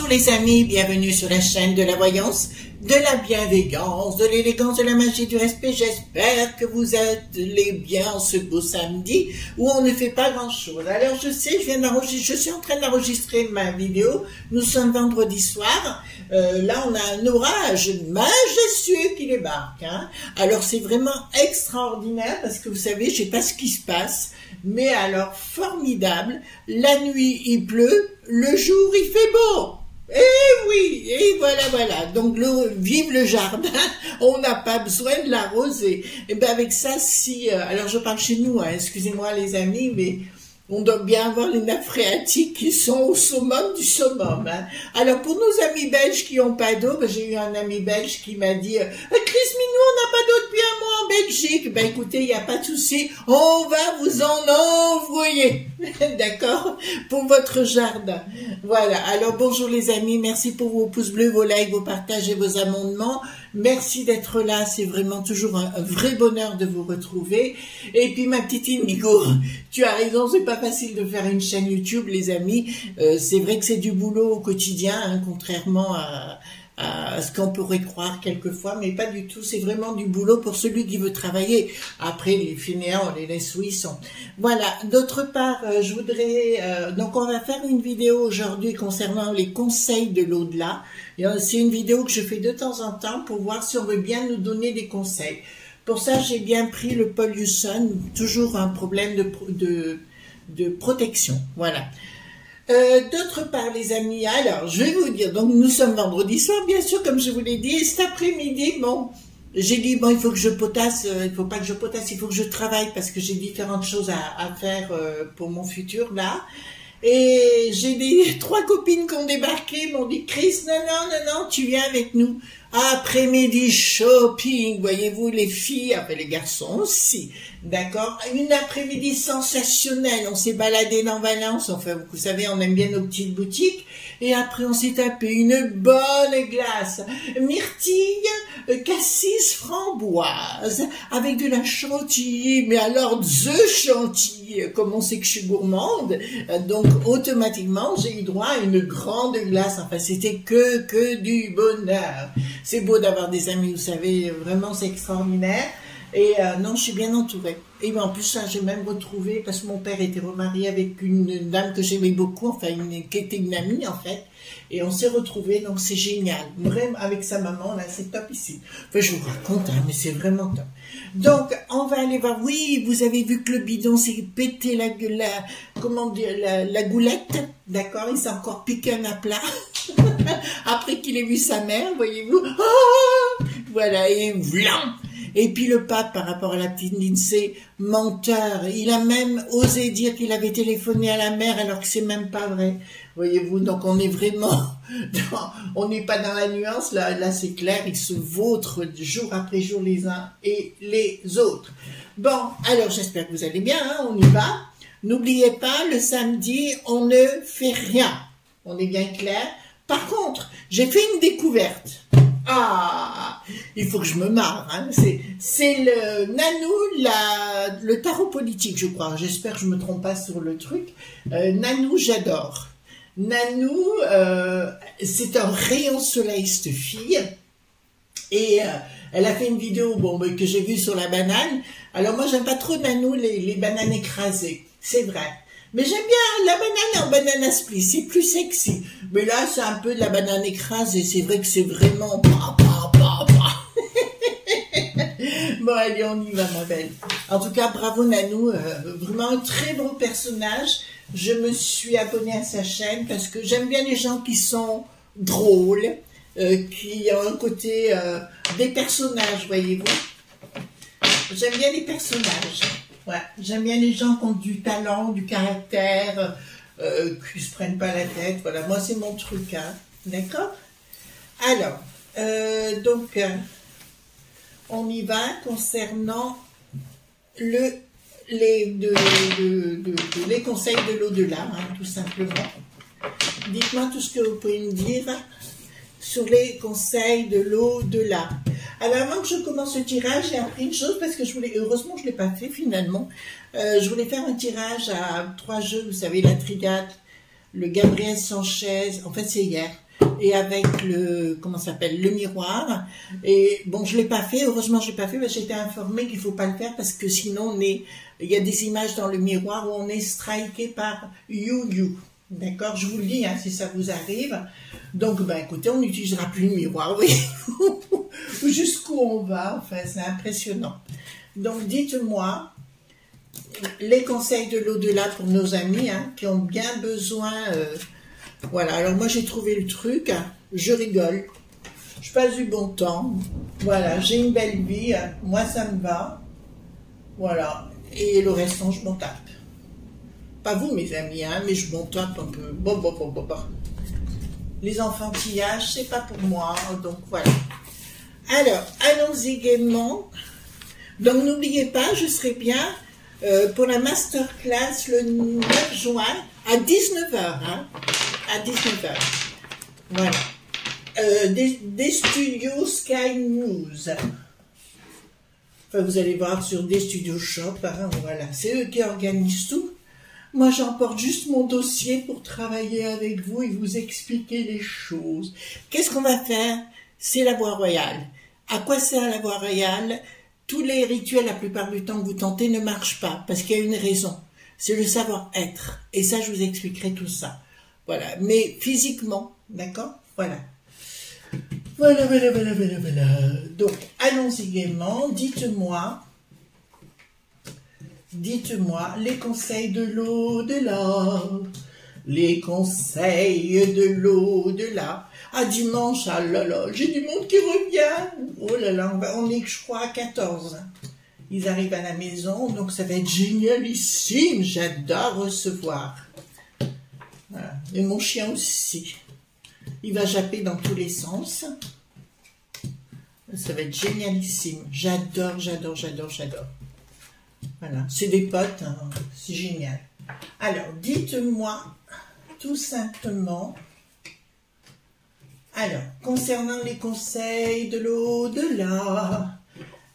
Bonjour les amis, bienvenue sur la chaîne de la voyance, de la bienveillance, de l'élégance, de la magie, du respect. J'espère que vous êtes les bien ce beau samedi où on ne fait pas grand chose. Alors je sais, je suis en train d'enregistrer ma vidéo. Nous sommes vendredi soir. Là on a un orage majestueux qui débarque. Alors c'est vraiment extraordinaire parce que vous savez, je sais pas ce qui se passe, mais alors formidable. La nuit il pleut, le jour il fait beau. Eh oui, et voilà. Donc vive le jardin, on n'a pas besoin de l'arroser. Et bien avec ça, si alors je parle chez nous, excusez-moi les amis, mais on doit bien avoir les nappes phréatiques qui sont au summum du summum. Alors pour nos amis belges qui n'ont pas d'eau, j'ai eu un ami belge qui m'a dit Chris, mais nous on n'a pas d'eau depuis un mois en Belgique. Ben écoutez, il n'y a pas de souci, on va vous en envoyer, d'accord, pour votre jardin. Voilà, alors bonjour les amis, merci pour vos pouces bleus, vos likes, vos partages et vos amendements. Merci d'être là, c'est vraiment toujours un vrai bonheur de vous retrouver. Et puis ma petite Indigo, tu as raison, c'est pas facile de faire une chaîne YouTube les amis. C'est vrai que c'est du boulot au quotidien, contrairement à ce qu'on pourrait croire quelquefois, mais pas du tout, c'est vraiment du boulot pour celui qui veut travailler. Après, les fainéants, on les laisse où ils sont. Voilà, d'autre part, je voudrais... donc, on va faire une vidéo aujourd'hui concernant les conseils de l'au-delà. C'est une vidéo que je fais de temps en temps pour voir si on veut bien nous donner des conseils. Pour ça, j'ai bien pris le pollution, toujours un problème de protection. Voilà. D'autre part les amis, alors je vais vous dire, donc nous sommes vendredi soir bien sûr comme je vous l'ai dit, et cet après-midi, bon, j'ai dit bon il faut que je potasse, il faut pas que je potasse, il faut que je travaille parce que j'ai différentes choses à faire pour mon futur là. Et j'ai 3 copines qui ont débarqué, m'ont dit Chris, non, tu viens avec nous. Après-midi shopping, voyez-vous les filles, après les garçons aussi, d'accord. Une après-midi sensationnelle, on s'est baladé dans Valence, enfin vous savez, on aime bien nos petites boutiques. Et après on s'est tapé une bonne glace, myrtille, cassis, framboise, avec de la chantilly, mais alors the chantilly, comme on sait que je suis gourmande, donc automatiquement j'ai eu droit à une grande glace, enfin c'était que du bonheur. C'est beau d'avoir des amis, vous savez, vraiment c'est extraordinaire. Et non, je suis bien entourée. Et en plus, ça, j'ai même retrouvé, parce que mon père était remarié avec une dame que j'aimais beaucoup, enfin, qui était une amie, en fait. Et on s'est retrouvés, donc c'est génial. Vraiment, avec sa maman, là, c'est top ici. Enfin, je vous raconte, mais c'est vraiment top. Donc, on va aller voir. Oui, vous avez vu que le bidon s'est pété comment dire, la goulette. D'accord, il s'est encore piqué un aplat. Après qu'il ait vu sa mère, voyez-vous. Oh, voilà, et voilà. Et puis le pape, par rapport à la petite Lindsay, menteur, il a même osé dire qu'il avait téléphoné à la mère alors que c'est même pas vrai. Voyez-vous, donc on est vraiment, on n'est pas dans la nuance, là c'est clair, ils se vautrent jour après jour les uns et les autres. Bon, alors j'espère que vous allez bien, on y va. N'oubliez pas, le samedi, on ne fait rien. On est bien clair. Par contre, j'ai fait une découverte. Ah, il faut que je me marre, c'est le Nanou, le tarot politique, je crois. J'espère que je me trompe pas sur le truc. Nanou, j'adore. Nanou, c'est un rayon de soleil, cette fille. Et elle a fait une vidéo que j'ai vue sur la banane. Alors moi, j'aime pas trop Nanou, les bananes écrasées. C'est vrai. Mais j'aime bien la banane en banana split, c'est plus sexy. Mais là, c'est un peu de la banane écrasée, c'est vrai que c'est vraiment... Bon, allez, on y va, ma belle. En tout cas, bravo Nanou, vraiment un très bon personnage. Je me suis abonnée à sa chaîne parce que j'aime bien les gens qui sont drôles, qui ont un côté des personnages, voyez-vous. J'aime bien les personnages. Ouais, j'aime bien les gens qui ont du talent, du caractère, qui se prennent pas la tête. Voilà, moi c'est mon truc, d'accord. Alors, donc, on y va concernant les conseils de l'au-delà, tout simplement. Dites-moi tout ce que vous pouvez me dire sur les conseils de l'au-delà. Alors avant que je commence le tirage, j'ai appris une chose parce que heureusement je ne l'ai pas fait finalement. Je voulais faire un tirage à 3 jeux, vous savez, la Trigate, le Gabriel Sanchez, en fait c'est hier. et avec le, comment ça s'appelle, le miroir. Et bon, je l'ai pas fait, heureusement je l'ai pas fait, parce que j'étais informée qu'il faut pas le faire parce que sinon il y a des images dans le miroir où on est striké par You. D'accord, je vous le dis, hein, si ça vous arrive. Donc, ben écoutez, on n'utilisera plus le miroir, oui. Jusqu'où on va, enfin, c'est impressionnant. Donc, dites-moi les conseils de l'au-delà pour nos amis, hein, qui ont bien besoin. Voilà, alors moi j'ai trouvé le truc, hein, je rigole, je passe du bon temps, voilà, j'ai une belle vie, hein, moi ça me va, voilà, et le restant je m'en tape. Pas vous mes amis, hein, mais je m'en tape un peu. Bon. Les enfantillages, c'est pas pour moi, donc voilà. Alors, allons-y gaiement. Donc n'oubliez pas, je serai bien pour la masterclass le 9 juin à 19h. Hein, à 19h. Voilà. Des studios Sky News. Enfin, vous allez voir sur des studios shop. Hein, voilà. C'est eux qui organisent tout. Moi, j'emporte juste mon dossier pour travailler avec vous et vous expliquer les choses. Qu'est-ce qu'on va faire? C'est la voie royale. À quoi sert la voie royale? Tous les rituels, la plupart du temps, que vous tentez ne marchent pas, parce qu'il y a une raison. C'est le savoir-être. Et ça, je vous expliquerai tout ça. Voilà. Mais physiquement, d'accord? Voilà. Voilà. Donc, allons-y gaiement. Dites-moi les conseils de l'au-delà, les conseils de l'au-delà. Ah, dimanche, ah là là, j'ai du monde qui revient. Oh là là, on est, je crois, à 14. Ils arrivent à la maison, donc ça va être génialissime. J'adore recevoir. Voilà. Et mon chien aussi. Il va japper dans tous les sens. Ça va être génialissime. J'adore. Voilà, c'est des potes, hein, c'est génial. Alors, dites-moi tout simplement, alors, concernant les conseils de l'au-delà,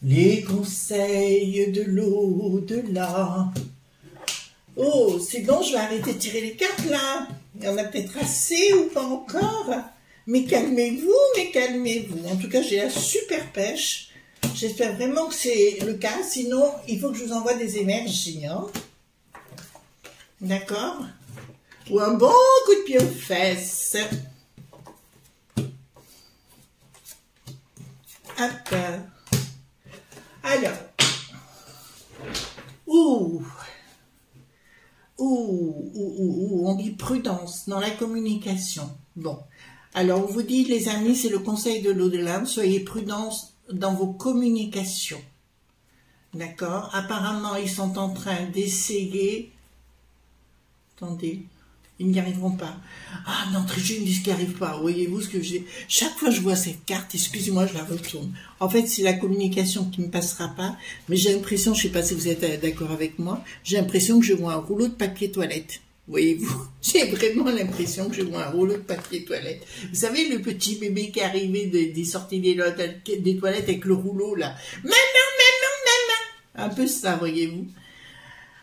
les conseils de l'au-delà. Oh, c'est bon, je vais arrêter de tirer les cartes là. Il y en a peut-être assez ou pas encore. Mais calmez-vous. En tout cas, j'ai la super pêche. J'espère vraiment que c'est le cas, sinon il faut que je vous envoie des énergies. Hein. D'accord? Ou un bon coup de pied aux fesses. Hop. Alors. On dit prudence dans la communication. Bon. Alors, on vous dit, les amis, c'est le conseil de l'au-delà, soyez prudents dans vos communications. D'accord? Apparemment, ils sont en train d'essayer. Attendez, ils n'y arriveront pas. Ah non, Tréjus me disent qu'ils n'y arrivent pas. Voyez-vous ce que j'ai. Chaque fois que je vois cette carte, excusez-moi, je la retourne. En fait, c'est la communication qui ne me passera pas. Mais j'ai l'impression, je ne sais pas si vous êtes d'accord avec moi, j'ai l'impression que je vois un rouleau de papier toilette. Voyez-vous, j'ai vraiment l'impression que je vois un rouleau de papier toilette. Vous savez, le petit bébé qui est arrivé des sorties des toilettes avec le rouleau, là. Maman. Un peu ça, voyez-vous.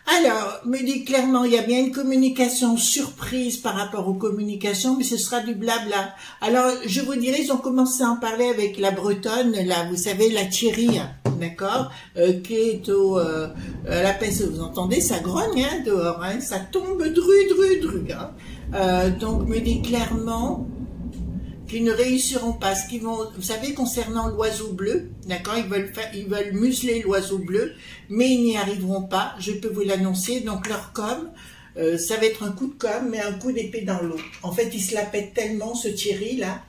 Alors, me dit clairement, il y a bien une communication surprise par rapport aux communications, mais ce sera du blabla. Alors, je vous dirais, ils ont commencé à en parler avec la Bretonne, là, vous savez, la Thierry, d'accord, qui est à la peste, vous entendez, ça grogne, hein, dehors, hein, ça tombe dru, hein. Donc, me dit clairement qu'ils ne réussiront pas. Ce qu'ils vont, vous savez, concernant l'oiseau bleu, d'accord, ils veulent museler l'oiseau bleu, mais ils n'y arriveront pas, je peux vous l'annoncer. Donc leur com, ça va être un coup de com, mais un coup d'épée dans l'eau. En fait, il se la pète tellement, ce Thierry là,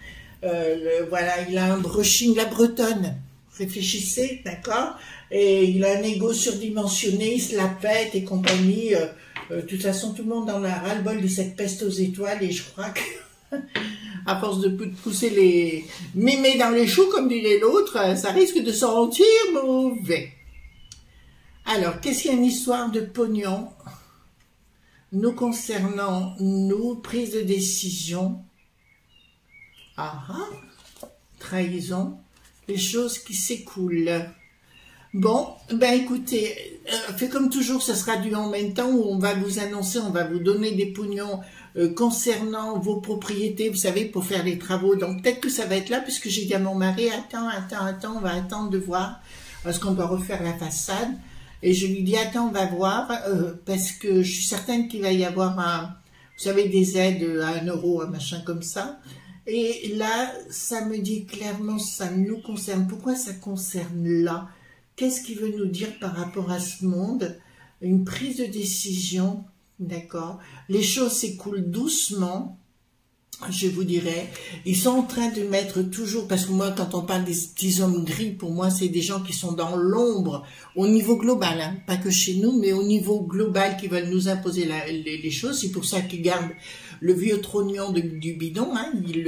voilà, il a un brushing, la Bretonne, réfléchissez, d'accord, et il a un ego surdimensionné, il se la pète et compagnie. De toute façon, tout le monde en a ras-le-bol de cette peste aux étoiles, et je crois que à force de pousser les mémés dans les choux, comme dirait l'autre, ça risque de sentir mauvais. Alors, qu'est-ce qu'il y a une histoire de pognon nous concernant, nous, prise de décision, trahison, les choses qui s'écoulent. Bon, ben écoutez, fait comme toujours, ça sera du en même temps où on va vous annoncer, on va vous donner des pognons concernant vos propriétés, vous savez, pour faire les travaux. Donc peut-être que ça va être là, puisque j'ai dit à mon mari, attends, on va attendre de voir, parce qu'on doit refaire la façade. Et je lui dis, attends, on va voir, parce que je suis certaine qu'il va y avoir vous savez, des aides à 1 euro, un machin comme ça. Et là, ça me dit clairement, ça nous concerne. Pourquoi ça concerne là? Qu'est-ce qu'il veut nous dire par rapport à ce monde? Une prise de décision, d'accord? Les choses s'écoulent doucement, je vous dirais. Ils sont en train de mettre toujours, parce que moi, quand on parle des petits hommes gris, pour moi, c'est des gens qui sont dans l'ombre, au niveau global, hein, pas que chez nous, mais au niveau global, qui veulent nous imposer les choses. C'est pour ça qu'ils gardent le vieux trognon du bidon, hein, ils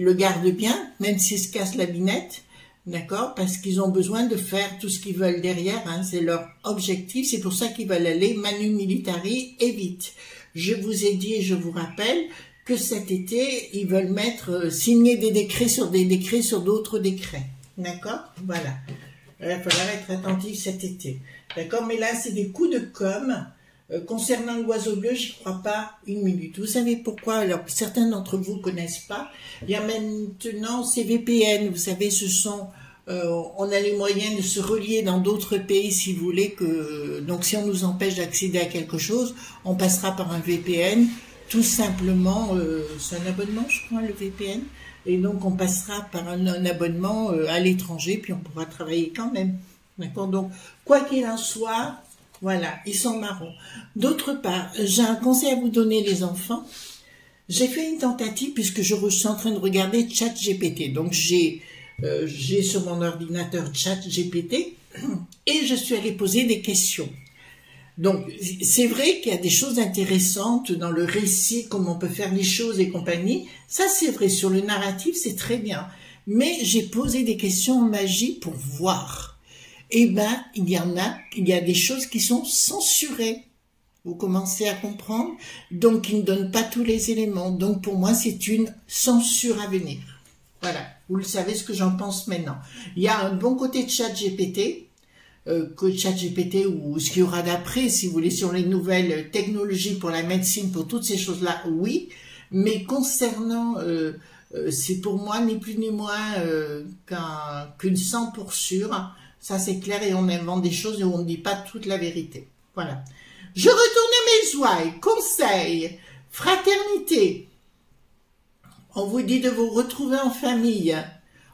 le gardent bien, même s'ils se cassent la binette. D'accord? Parce qu'ils ont besoin de faire tout ce qu'ils veulent derrière, hein, c'est leur objectif, c'est pour ça qu'ils veulent aller manu militari et vite. Je vous ai dit et je vous rappelle que cet été, ils veulent signer des décrets sur d'autres décrets. D'accord? Voilà. Il va falloir être attentif cet été. D'accord? Mais là, c'est des coups de com'. Concernant l'oiseau bleu, j'y crois pas une minute. Vous savez pourquoi? Alors, certains d'entre vous connaissent pas. Il y a maintenant ces VPN. Vous savez, on a les moyens de se relier dans d'autres pays si vous voulez donc si on nous empêche d'accéder à quelque chose, on passera par un VPN. Tout simplement, c'est un abonnement, je crois, le VPN. Et donc, on passera par un abonnement à l'étranger, puis on pourra travailler quand même. D'accord? Donc, quoi qu'il en soit, voilà, ils sont marrons. D'autre part, j'ai un conseil à vous donner, les enfants. J'ai fait une tentative, puisque je suis en train de regarder ChatGPT. Donc, j'ai sur mon ordinateur ChatGPT, et je suis allée poser des questions. Donc, c'est vrai qu'il y a des choses intéressantes dans le récit, comment on peut faire les choses et compagnie. Ça, c'est vrai. Sur le narratif, c'est très bien. Mais j'ai posé des questions en magie pour voir. Eh ben, il y a des choses qui sont censurées. Vous commencez à comprendre? Donc, ils ne donnent pas tous les éléments. Donc, pour moi, c'est une censure à venir. Voilà. Vous le savez ce que j'en pense maintenant. Il y a un bon côté de ChatGPT, ChatGPT ou ce qu'il y aura d'après, si vous voulez, sur les nouvelles technologies pour la médecine, pour toutes ces choses-là, oui. Mais concernant, c'est pour moi ni plus ni moins qu'une 100 pour sûr. Ça, c'est clair, et on invente des choses où on ne dit pas toute la vérité. Voilà. Je retourne à mes ouailles. Conseil, fraternité. On vous dit de vous retrouver en famille,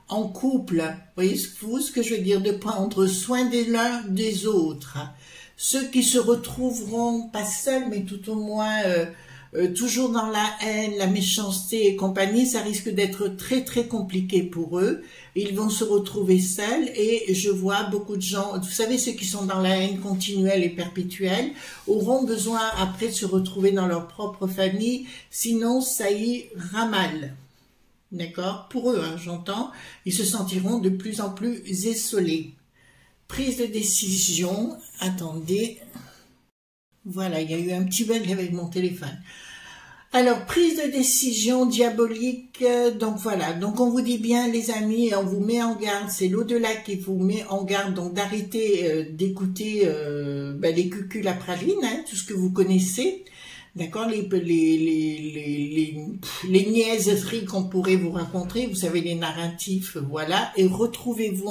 en couple. Voyez ce que je veux dire, de prendre soin des l'un des autres. Ceux qui se retrouveront, pas seuls, mais tout au moins toujours dans la haine, la méchanceté et compagnie, ça risque d'être très très compliqué pour eux. Ils vont se retrouver seuls, et je vois beaucoup de gens, vous savez, ceux qui sont dans la haine continuelle et perpétuelle, auront besoin après de se retrouver dans leur propre famille, sinon ça ira mal. D'accord? Pour eux, hein, j'entends, ils se sentiront de plus en plus isolés. Prise de décision, attendez, voilà, il y a eu un petit bug avec mon téléphone. Alors, prise de décision diabolique, donc voilà, donc on vous dit bien les amis, on vous met en garde, c'est l'au-delà qui vous met en garde, donc d'arrêter d'écouter les cuculs à praline, hein, tout ce que vous connaissez, d'accord, les niaiseries qu'on pourrait vous raconter, vous savez, les narratifs, voilà, et retrouvez-vous,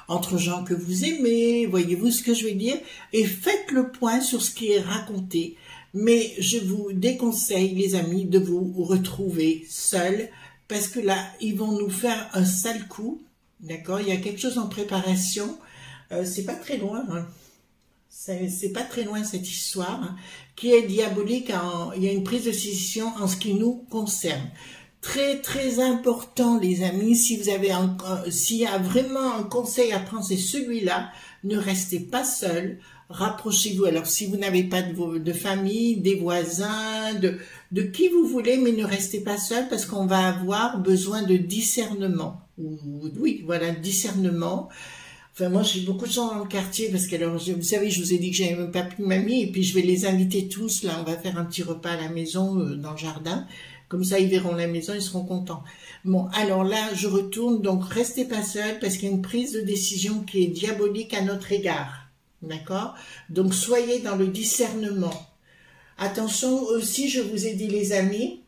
entre gens que vous aimez, voyez-vous ce que je veux dire, et faites le point sur ce qui est raconté. Mais je vous déconseille, les amis, de vous retrouver seuls, parce que là, ils vont nous faire un sale coup, d'accord? Il y a quelque chose en préparation, c'est pas très loin, hein. C'est pas très loin cette histoire, hein, qui est diabolique. Il y a une prise de décision en ce qui nous concerne. Très très important, les amis, si vous avez s'il y a vraiment un conseil à prendre, c'est celui-là. Ne restez pas seul, rapprochez-vous. Alors si vous n'avez pas de famille, des voisins, de qui vous voulez, mais ne restez pas seul, parce qu'on va avoir besoin de discernement. Oui, voilà, discernement. Enfin, moi, j'ai beaucoup de gens dans le quartier, parce que, alors, vous savez, je vous ai dit que j'avais mon papy et mamie, et puis je vais les inviter tous, là, on va faire un petit repas à la maison, dans le jardin. Comme ça, ils verront la maison, ils seront contents. Bon, alors là, je retourne, donc restez pas seuls, parce qu'il y a une prise de décision qui est diabolique à notre égard. D'accord? Donc, soyez dans le discernement. Attention aussi, je vous ai dit les amis,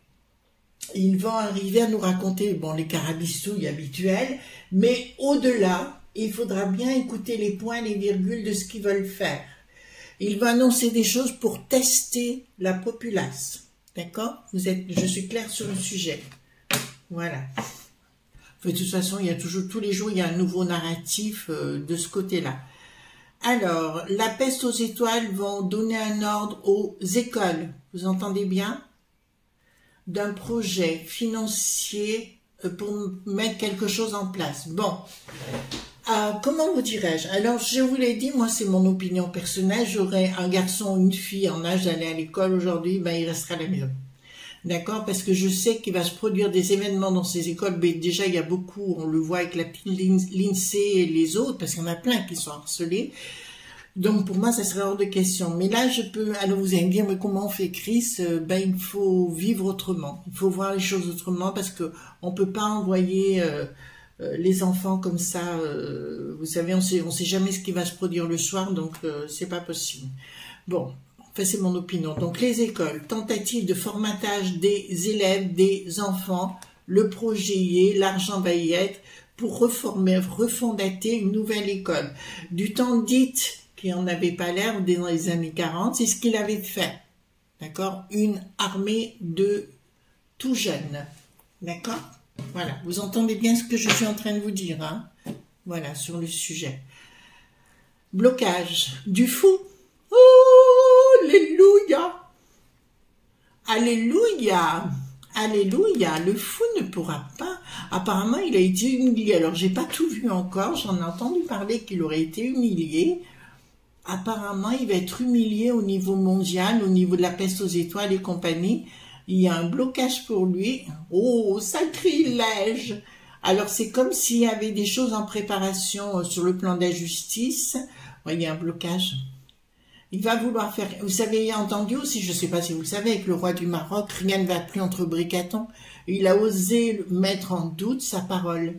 ils vont arriver à nous raconter, bon, les carabistouilles habituelles, mais au-delà, il faudra bien écouter les points, les virgules de ce qu'ils veulent faire. Ils vont annoncer des choses pour tester la populace. D'accord? Je suis claire sur le sujet. Voilà. De toute façon, il y a toujours, tous les jours, il y a un nouveau narratif de ce côté-là. Alors, la peste aux étoiles vont donner un ordre aux écoles. Vous entendez bien? D'un projet financier pour mettre quelque chose en place. Bon, comment vous dirais-je? Alors, je vous l'ai dit, moi, c'est mon opinion personnelle. J'aurais un garçon ou une fille en âge d'aller à l'école aujourd'hui, ben, il restera à la maison. D'accord? Parce que je sais qu'il va se produire des événements dans ces écoles. Mais déjà, il y a beaucoup, on le voit avec la l'INSEE et les autres, parce qu'il y en a plein qui sont harcelés. Donc, pour moi, ça serait hors de question. Mais là, je peux... Alors, vous allez me dire, mais comment on fait, Chris? Ben, il faut vivre autrement. Il faut voir les choses autrement, parce que on peut pas envoyer les enfants comme ça. Vous savez, on sait jamais ce qui va se produire le soir, donc c'est pas possible. Bon. Enfin, c'est mon opinion. Donc, les écoles, tentative de formatage des élèves, des enfants, le projet y est, l'argent va y être, pour refondater une nouvelle école. Du temps dit qui en avait pas l'air, dans les années 40, c'est ce qu'il avait fait. D'accord? Une armée de tout jeunes. D'accord? Voilà. Vous entendez bien ce que je suis en train de vous dire, hein? Voilà, sur le sujet. Blocage du fou. Alléluia! Alléluia! Alléluia! Le fou ne pourra pas. Apparemment, il a été humilié. Alors, j'ai pas tout vu encore. J'en ai entendu parler qu'il aurait été humilié. Apparemment, il va être humilié au niveau mondial, au niveau de la peste aux étoiles et compagnie. Il y a un blocage pour lui. Oh, sacrilège! Alors, c'est comme s'il y avait des choses en préparation sur le plan de la justice. Ouais, il y a un blocage. Il va vouloir faire... Vous savez, entendu aussi, je ne sais pas si vous le savez, avec le roi du Maroc, rien ne va plus entre bricatons. Il a osé mettre en doute sa parole.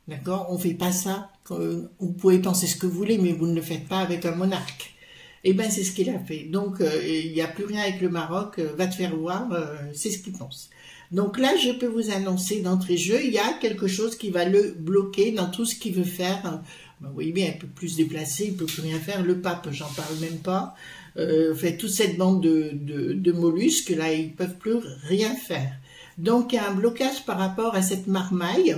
D'accord? On ne fait pas ça. Vous pouvez penser ce que vous voulez, mais vous ne le faites pas avec un monarque. Eh bien, c'est ce qu'il a fait. Donc, il n'y a plus rien avec le Maroc. Va te faire voir, c'est ce qu'il pense. Donc là, je peux vous annoncer d'entrée de jeu, il y a quelque chose qui va le bloquer dans tout ce qu'il veut faire. Ben, vous voyez bien, il peut plus se déplacer, il peut plus rien faire. Le pape, j'en parle même pas. Fait toute cette bande de mollusques, là, ils peuvent plus rien faire. Donc, il y a un blocage par rapport à cette marmaille.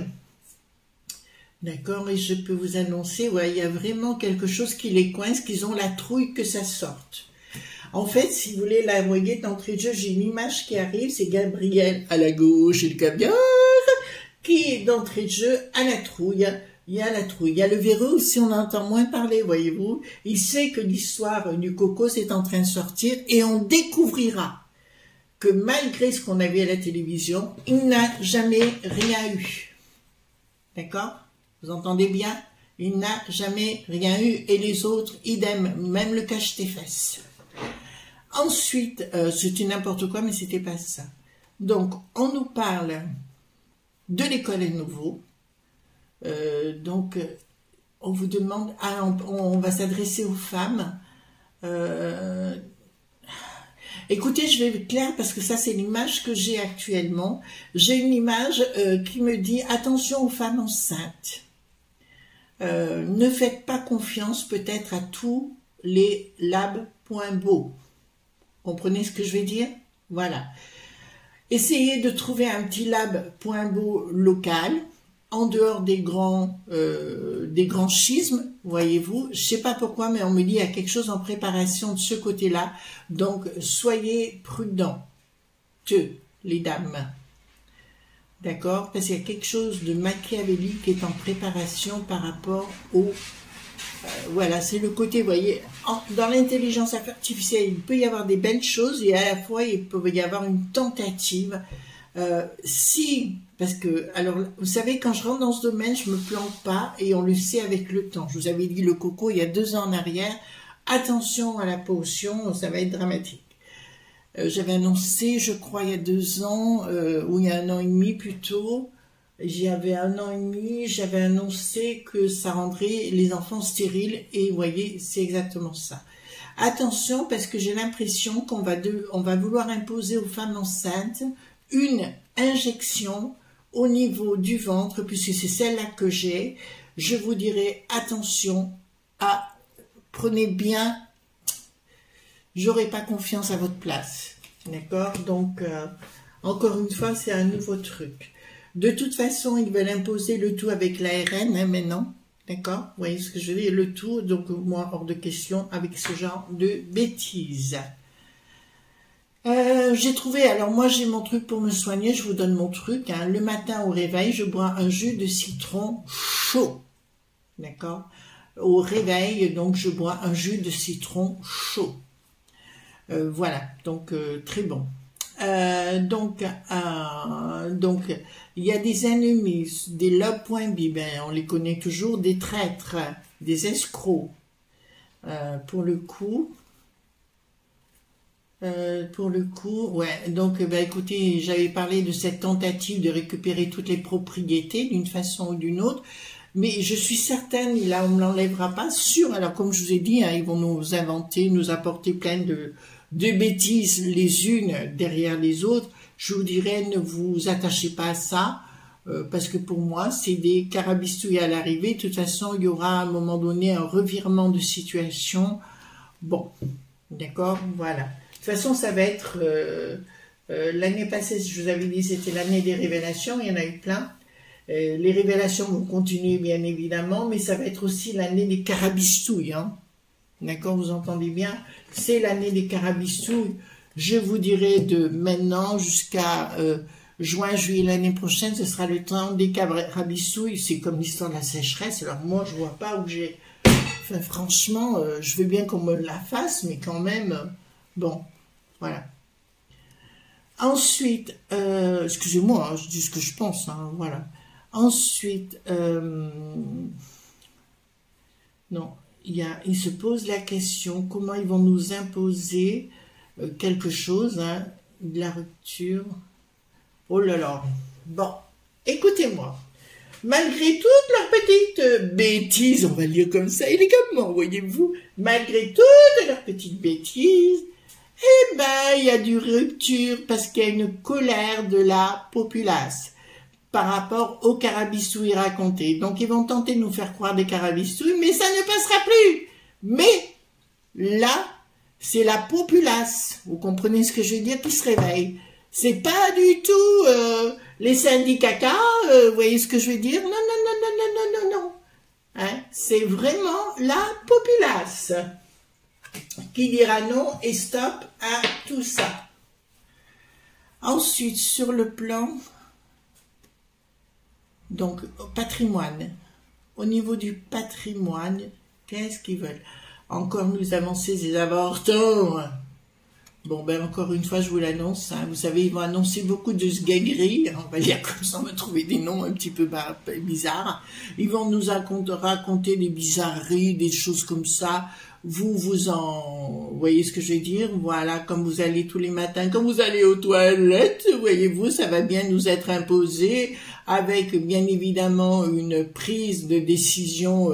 D'accord, et je peux vous annoncer, ouais, il y a vraiment quelque chose qui les coince, qu'ils ont la trouille que ça sorte. En fait, si vous voulez la voyez d'entrée de jeu, j'ai une image qui arrive, c'est Gabriel à la gauche et le caviar, qui est d'entrée de jeu à la trouille. Il y a la trouille. Il y a le verrou aussi, on entend moins parler, voyez-vous. Il sait que l'histoire du coco est en train de sortir et on découvrira que malgré ce qu'on a vu à la télévision, il n'a jamais rien eu. D'accord? Vous entendez bien? Il n'a jamais rien eu et les autres, idem, même le cache-tes-fesses. Ensuite, c'était n'importe quoi, mais c'était pas ça. Donc, on nous parle de l'école à nouveau. Donc, on vous demande, on va s'adresser aux femmes. Écoutez, je vais être claire parce que ça, c'est l'image que j'ai actuellement. J'ai une image qui me dit, attention aux femmes enceintes. Ne faites pas confiance peut-être à tous les lab.beau. Comprenez ce que je vais dire? Voilà. Essayez de trouver un petit lab.beau local, en dehors des grands schismes, voyez-vous. Je sais pas pourquoi, mais on me dit qu'il y a quelque chose en préparation de ce côté-là. Donc, soyez prudents, les dames. D'accord? Parce qu'il y a quelque chose de machiavélique qui est en préparation par rapport au... voilà, c'est le côté, vous voyez, dans l'intelligence artificielle, il peut y avoir des belles choses et à la fois, il peut y avoir une tentative. Parce que, alors, vous savez, quand je rentre dans ce domaine, je me plante pas et on le sait avec le temps. Je vous avais dit le coco il y a 2 ans en arrière. Attention à la potion, ça va être dramatique. J'avais annoncé, je crois, il y a 2 ans, ou il y a 1 an et demi plutôt, j'avais 1 an et demi, j'avais annoncé que ça rendrait les enfants stériles, et vous voyez, c'est exactement ça. Attention, parce que j'ai l'impression qu'on va vouloir imposer aux femmes enceintes une injection au niveau du ventre, puisque c'est celle-là que j'ai. Je vous dirais, attention, prenez bien, j'aurai pas confiance à votre place. D'accord? Donc, encore une fois, c'est un nouveau truc. De toute façon, ils veulent imposer le tout avec l'ARN, hein, maintenant. D'accord? Vous voyez ce que je veux dire? Le tout, donc moi, hors de question avec ce genre de bêtises. J'ai trouvé, alors moi j'ai mon truc pour me soigner, je vous donne mon truc. Hein. Le matin au réveil, je bois un jus de citron chaud. D'accord? Au réveil, donc je bois un jus de citron chaud. Voilà, donc très bon. Donc, il y a des ennemis, des lobes.bi, ben, on les connaît toujours, des traîtres, des escrocs. Pour le coup, ouais, donc, ben, écoutez, j'avais parlé de cette tentative de récupérer toutes les propriétés d'une façon ou d'une autre, mais je suis certaine, là, on ne me l'enlèvera pas, sûr, alors comme je vous ai dit, hein, ils vont nous inventer, nous apporter plein de bêtises les unes derrière les autres. Je vous dirais, ne vous attachez pas à ça, parce que pour moi, c'est des carabistouilles à l'arrivée. De toute façon, il y aura à un moment donné un revirement de situation. Bon, d'accord, voilà. De toute façon, ça va être... l'année passée, je vous avais dit, c'était l'année des révélations, il y en a eu plein. Les révélations vont continuer, bien évidemment, mais ça va être aussi l'année des carabistouilles, hein. D'accord, vous entendez bien? C'est l'année des carabistouilles. Je vous dirai de maintenant jusqu'à juin, juillet l'année prochaine, ce sera le temps des carabistouilles. C'est comme l'histoire de la sécheresse. Alors moi, je vois pas où j'ai... Enfin, franchement, je veux bien qu'on me la fasse, mais quand même, bon, voilà. Ensuite, excusez-moi, hein, je dis ce que je pense, hein, voilà. Ensuite, non. Il se pose la question, comment ils vont nous imposer quelque chose, hein, de la rupture. Oh là là. Bon, écoutez-moi. Malgré toutes leurs petites bêtises, on va le dire comme ça, élégamment, voyez-vous, malgré toutes leurs petites bêtises, eh ben, il y a du rupture parce qu'il y a une colère de la populace par rapport aux carabistouilles racontés. Donc, ils vont tenter de nous faire croire des carabistouilles, mais ça ne passera plus. Mais, là, c'est la populace, vous comprenez ce que je veux dire, qui se réveille. C'est pas du tout les syndicats, vous voyez ce que je veux dire? Non, non, non, non, non, non, non, non. Hein? C'est vraiment la populace qui dira non et stop à tout ça. Ensuite, sur le plan... Donc, patrimoine. Au niveau du patrimoine, qu'est-ce qu'ils veulent? Encore nous avancer des avortons. Bon, ben encore une fois, je vous l'annonce. Hein. Vous savez, ils vont annoncer beaucoup de sgagneries. On va dire comme ça, on va trouver des noms un petit peu bizarres. Ils vont nous raconter des bizarreries, des choses comme ça. Vous voyez ce que je veux dire? Voilà, comme vous allez tous les matins, quand vous allez aux toilettes, voyez-vous, ça va bien nous être imposé, avec bien évidemment une prise de décision,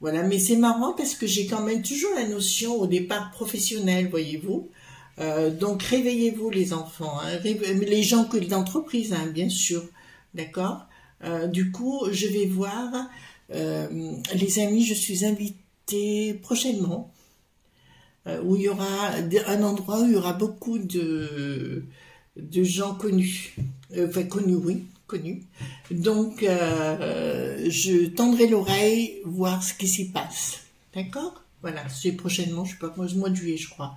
voilà. Mais c'est marrant parce que j'ai quand même toujours la notion au départ professionnelle, voyez-vous. Donc réveillez-vous les enfants, hein, les gens que d'entreprise, hein, bien sûr, d'accord. Du coup, je vais voir, les amis, je suis invitée prochainement, où il y aura un endroit où il y aura beaucoup de gens connus, enfin connus, oui, connus. Donc, je tendrai l'oreille, voir ce qui s'y passe, d'accord? Voilà, c'est prochainement, je sais pas, mois de juillet, je crois.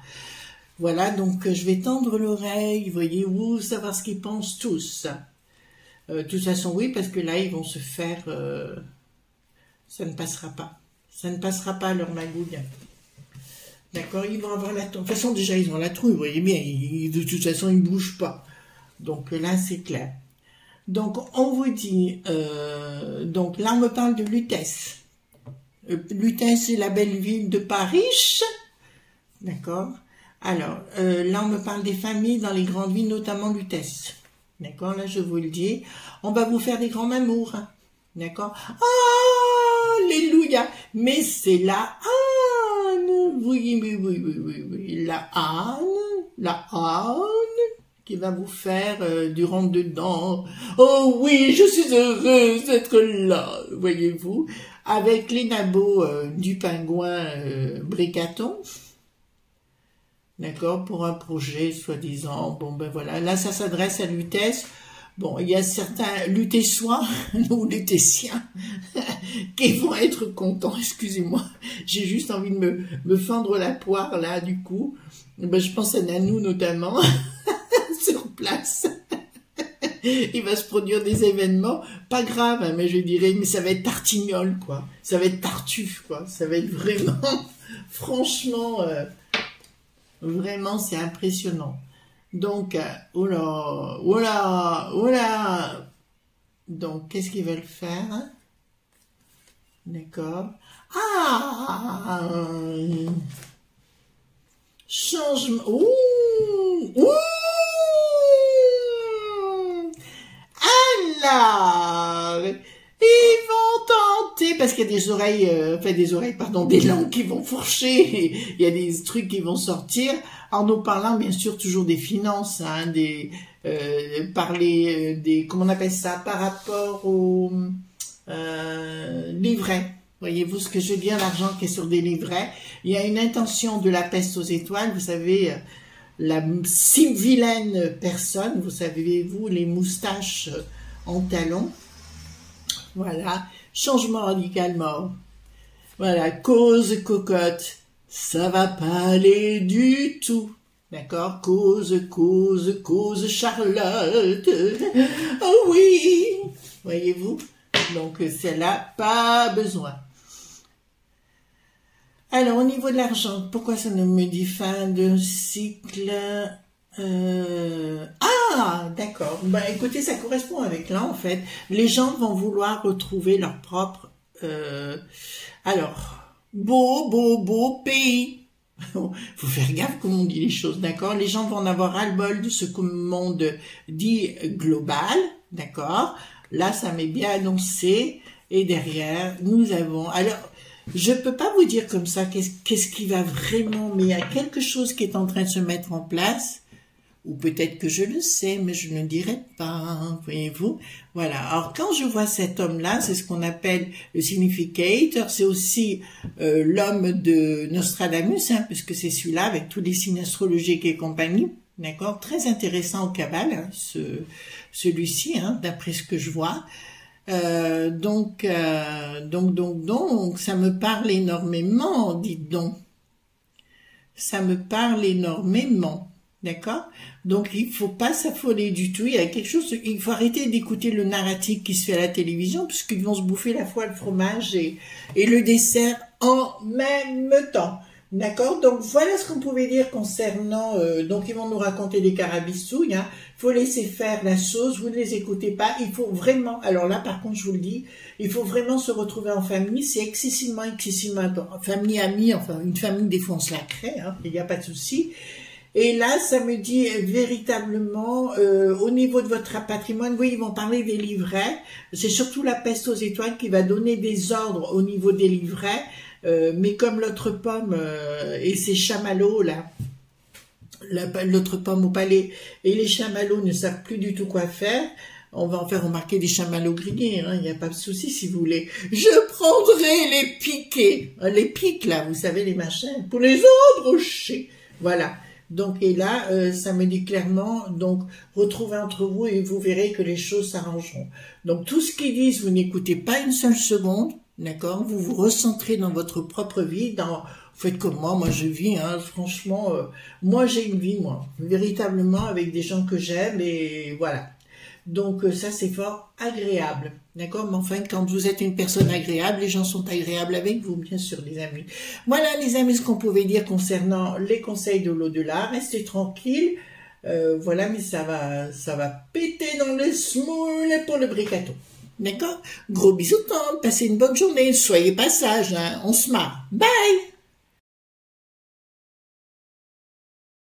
Voilà, donc je vais tendre l'oreille, voyez-vous, savoir ce qu'ils pensent tous. De toute façon, oui, parce que là, ils vont se faire... ça ne passera pas. Ça ne passera pas leur magouille. D'accord? Ils vont avoir la... De toute façon, déjà, ils ont la trouille, vous voyez bien. De toute façon, ils ne bougent pas. Donc là, c'est clair. Donc, on vous dit... donc là, on me parle de Lutèce. Lutèce, c'est la belle ville de Paris. D'accord? Alors, là, on me parle des familles dans les grandes villes, notamment Lutèce. D'accord? Là, je vous le dis. On va vous faire des grands mamours. Hein. D'accord? Oh, alléluia! Mais c'est là... Ah, Oui, oui, oui, oui, oui, oui. La Anne, qui va vous faire du rentre-dedans. Oh oui, je suis heureuse d'être là, voyez-vous, avec les nabots du pingouin Bricaton. D'accord, pour un projet, soi-disant. Bon, ben voilà, là, ça s'adresse à Lutèce. Bon, il y a certains lutéçois ou lutéciens qui vont être contents, excusez-moi. J'ai juste envie de me fendre la poire, là, du coup. Ben, je pense à Nanou, notamment, sur place. Il va se produire des événements, pas graves, hein, mais je dirais, mais ça va être tartignole, quoi. Ça va être tartuffe, quoi. Ça va être vraiment, franchement... Vraiment, c'est impressionnant. Donc, oula, oula, oula. Donc, qu'est-ce qu'ils veulent faire? D'accord. Ah! Changement. Ouh! Ouh! Alors, ils vont tenter, parce qu'il y a des oreilles, des langues qui vont fourcher, il y a des trucs qui vont sortir, en nous parlant bien sûr toujours des finances, hein, parler des, comment on appelle ça, par rapport aux livrets. Voyez-vous ce que je veux dire, l'argent qui est sur des livrets. Il y a une intention de la peste aux étoiles, vous savez, la si vilaine personne, vous savez-vous, les moustaches en talons. Voilà, changement radical mort. Voilà, cause cocotte, ça va pas aller du tout. D'accord, cause Charlotte. Oh oui, voyez-vous, donc celle-là, pas besoin. Alors, au niveau de l'argent, pourquoi ça ne me dit fin de cycle? Ah, d'accord. Ben, écoutez, ça correspond avec là, en fait. Les gens vont vouloir retrouver leur propre... alors, beau pays. Faut faire gaffe comment on dit les choses, d'accord? Les gens vont en avoir ras-le-bol de ce monde dit global, d'accord? Là, ça m'est bien annoncé. Et derrière, nous avons... Alors, je peux pas vous dire comme ça qu'est-ce qui va vraiment... Mais il y a quelque chose qui est en train de se mettre en place. Ou peut-être que je le sais, mais je ne le dirai pas, voyez-vous. Voilà, alors quand je vois cet homme-là, c'est ce qu'on appelle le significator, c'est aussi l'homme de Nostradamus, hein, puisque c'est celui-là, avec tous les signes astrologiques et compagnie, d'accord, très intéressant au Kabbale, hein, celui-ci, hein, d'après ce que je vois. Donc, ça me parle énormément, dites donc. Ça me parle énormément. D'accord? Donc, il faut pas s'affoler du tout. Il y a quelque chose, il faut arrêter d'écouter le narratif qui se fait à la télévision, puisqu'ils vont se bouffer la fois le fromage et le dessert en même temps. D'accord? Donc, voilà ce qu'on pouvait dire concernant, donc ils vont nous raconter des carabistouilles, hein. Faut laisser faire la sauce, vous ne les écoutez pas. Il faut vraiment, alors là, par contre, je vous le dis, il faut vraiment se retrouver en famille. C'est excessivement, famille, amis, enfin, une famille, des fois, on se la crée, hein. Il n'y a pas de souci. Et là, ça me dit véritablement, au niveau de votre patrimoine, oui, ils vont parler des livrets. C'est surtout la peste aux étoiles qui va donner des ordres au niveau des livrets. Mais comme l'autre pomme et ses chamallows, là, l'autre pomme au palais et les chamallows ne savent plus du tout quoi faire, on va en faire remarquer des chamallows grillés, hein, il n'y a pas de souci si vous voulez. Je prendrai les piquets, les pics là, vous savez, les machins, pour les embrocher. Voilà. Donc, et là, ça me dit clairement, donc, retrouvez entre vous et vous verrez que les choses s'arrangeront. Donc, tout ce qu'ils disent, vous n'écoutez pas une seule seconde, d'accord? Vous vous recentrez dans votre propre vie, faites comme moi je vis, hein, franchement, moi j'ai une vie, moi, véritablement, avec des gens que j'aime, et voilà. Donc, ça, c'est fort agréable. D'accord? Mais enfin, quand vous êtes une personne agréable, les gens sont agréables avec vous, bien sûr, les amis. Voilà, les amis, ce qu'on pouvait dire concernant les conseils de l'au-delà. Restez tranquilles. Voilà, mais ça va péter dans les smoules pour le Bricaton. D'accord? Gros bisous, tante. Passez une bonne journée. Soyez pas sages, hein. On se marre. Bye!